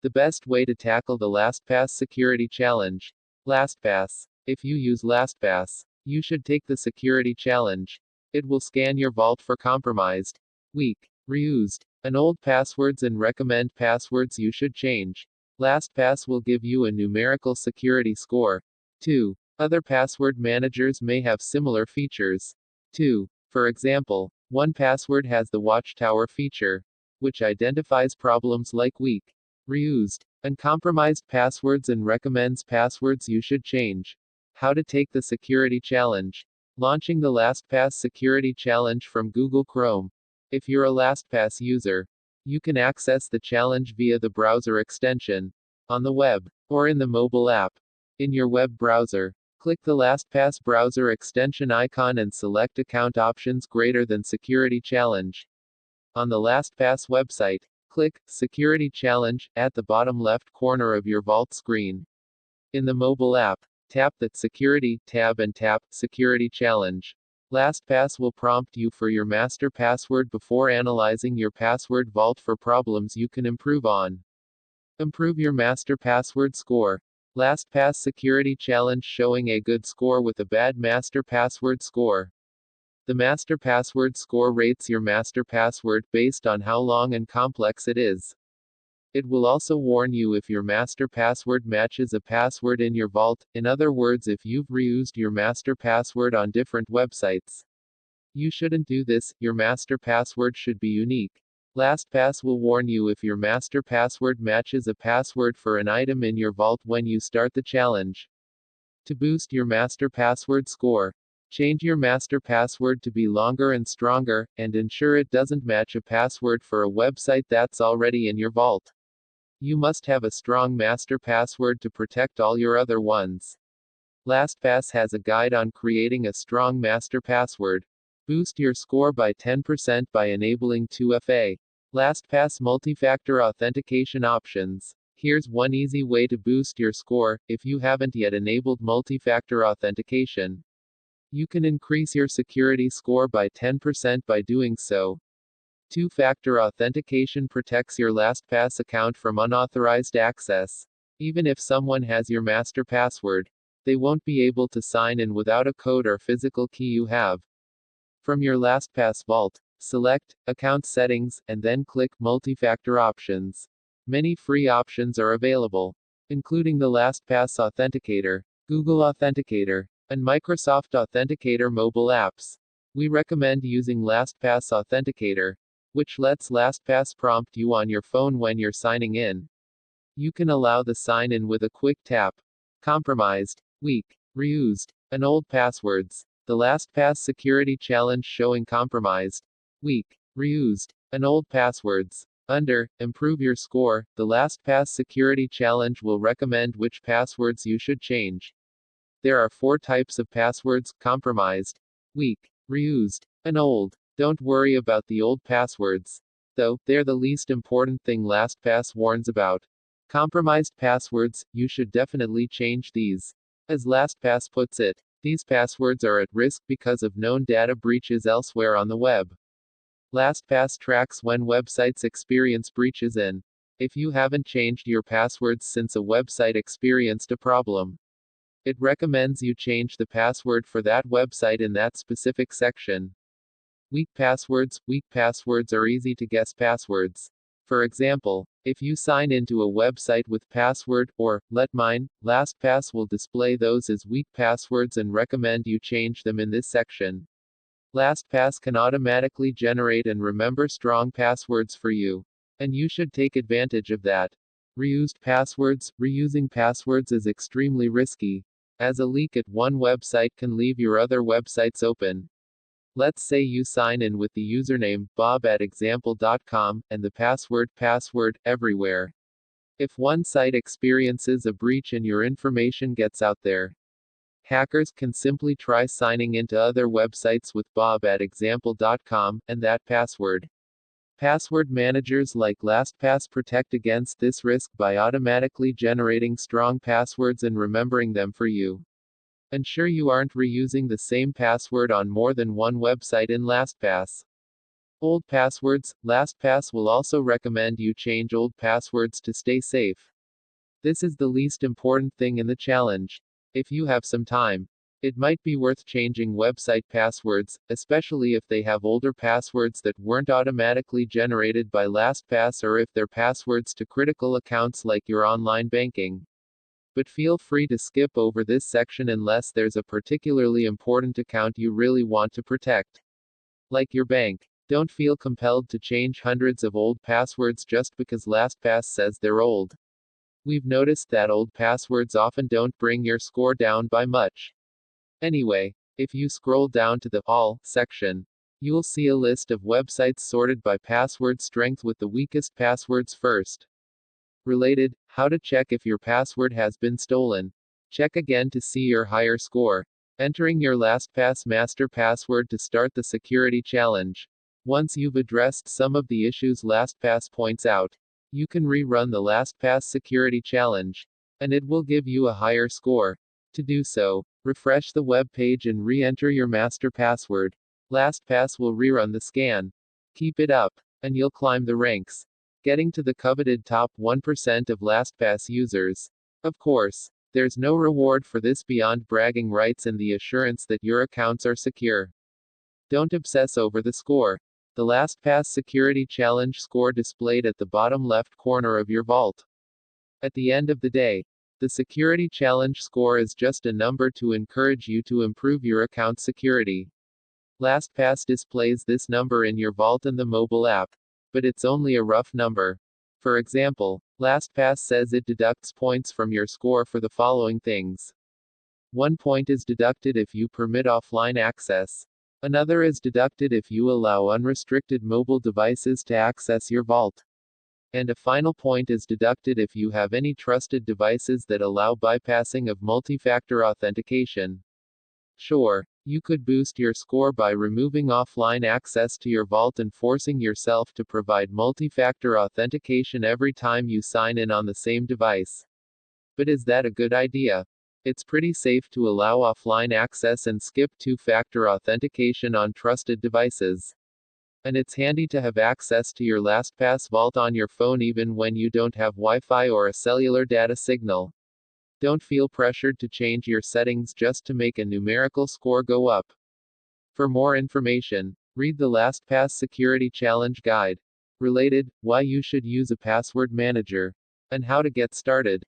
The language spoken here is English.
The best way to tackle the LastPass security challenge. LastPass. If you use LastPass, you should take the security challenge. It will scan your vault for compromised, weak, reused, and old passwords and recommend passwords you should change. LastPass will give you a numerical security score. 2. Other password managers may have similar features. 2. For example, 1Password has the Watchtower feature, which identifies problems like weak, reused, and compromised passwords and recommends passwords you should change. How to take the security challenge. Launching the LastPass security challenge from Google Chrome. If you're a LastPass user, you can access the challenge via the browser extension, on the web, or in the mobile app. In your web browser, click the LastPass browser extension icon and select Account Options greater than Security Challenge. On the LastPass website, click Security Challenge at the bottom left corner of your Vault screen. In the mobile app, tap the Security tab and tap Security Challenge. LastPass will prompt you for your master password before analyzing your password vault for problems you can improve on. Improve your master password score. LastPass security challenge showing a good score with a bad master password score. The master password score rates your master password based on how long and complex it is. It will also warn you if your master password matches a password in your vault, in other words, if you've reused your master password on different websites. You shouldn't do this, your master password should be unique. LastPass will warn you if your master password matches a password for an item in your vault when you start the challenge. To boost your master password score, change your master password to be longer and stronger, and ensure it doesn't match a password for a website that's already in your vault. You must have a strong master password to protect all your other ones. LastPass has a guide on creating a strong master password. Boost your score by 10% by enabling 2FA. LastPass multi-factor authentication options. Here's one easy way to boost your score, if you haven't yet enabled multi-factor authentication. You can increase your security score by 10% by doing so. Two-factor authentication protects your LastPass account from unauthorized access. Even if someone has your master password, they won't be able to sign in without a code or physical key you have. From your LastPass vault, select Account Settings, and then click Multi-Factor Options. Many free options are available, including the LastPass Authenticator, Google Authenticator, and Microsoft Authenticator mobile apps. We recommend using LastPass Authenticator, which lets LastPass prompt you on your phone when you're signing in. You can allow the sign-in with a quick tap. Compromised, weak, reused, and old passwords. The LastPass security challenge showing compromised, weak, reused, and old passwords. Under Improve Your Score, the LastPass security challenge will recommend which passwords you should change. There are 4 types of passwords: compromised, weak, reused, and old. Don't worry about the old passwords, though, they're the least important thing LastPass warns about. Compromised passwords, you should definitely change these. As LastPass puts it, these passwords are at risk because of known data breaches elsewhere on the web. LastPass tracks when websites experience breaches and if you haven't changed your passwords since a website experienced a problem. It recommends you change the password for that website in that specific section. Weak passwords are easy to guess passwords. For example, if you sign into a website with password, or, let mine, LastPass will display those as weak passwords and recommend you change them in this section. LastPass can automatically generate and remember strong passwords for you. And you should take advantage of that. Reused passwords. Reusing passwords is extremely risky, as a leak at one website can leave your other websites open. Let's say you sign in with the username, bob@example.com, and the password, everywhere. If one site experiences a breach and your information gets out there, hackers can simply try signing into other websites with bob@example.com, and that password. Password managers like LastPass protect against this risk by automatically generating strong passwords and remembering them for you. Ensure you aren't reusing the same password on more than one website in LastPass. Old passwords. LastPass will also recommend you change old passwords to stay safe. This is the least important thing in the challenge. If you have some time, it might be worth changing website passwords, especially if they have older passwords that weren't automatically generated by LastPass or if they're passwords to critical accounts like your online banking. But feel free to skip over this section unless there's a particularly important account you really want to protect. Like your bank. Don't feel compelled to change hundreds of old passwords just because LastPass says they're old. We've noticed that old passwords often don't bring your score down by much. Anyway, if you scroll down to the All section, you'll see a list of websites sorted by password strength with the weakest passwords first. Related, how to check if your password has been stolen. Check again to see your higher score. Entering your LastPass master password to start the security challenge. Once you've addressed some of the issues LastPass points out, you can rerun the LastPass security challenge, and it will give you a higher score. To do so, refresh the web page and re-enter your master password. LastPass will rerun the scan. Keep it up, and you'll climb the ranks, getting to the coveted top 1% of LastPass users. Of course, there's no reward for this beyond bragging rights and the assurance that your accounts are secure. Don't obsess over the score. The LastPass security challenge score displayed at the bottom left corner of your vault. At the end of the day, the security challenge score is just a number to encourage you to improve your account security. LastPass displays this number in your vault and the mobile app, but it's only a rough number. For example, LastPass says it deducts points from your score for the following things. 1 point is deducted if you permit offline access. Another is deducted if you allow unrestricted mobile devices to access your vault. And a final point is deducted if you have any trusted devices that allow bypassing of multi-factor authentication. Sure, you could boost your score by removing offline access to your vault and forcing yourself to provide multi-factor authentication every time you sign in on the same device. But is that a good idea? It's pretty safe to allow offline access and skip two-factor authentication on trusted devices. And it's handy to have access to your LastPass vault on your phone even when you don't have Wi-Fi or a cellular data signal. Don't feel pressured to change your settings just to make a numerical score go up. For more information, read the LastPass Security Challenge Guide. Related, why you should use a password manager, and how to get started.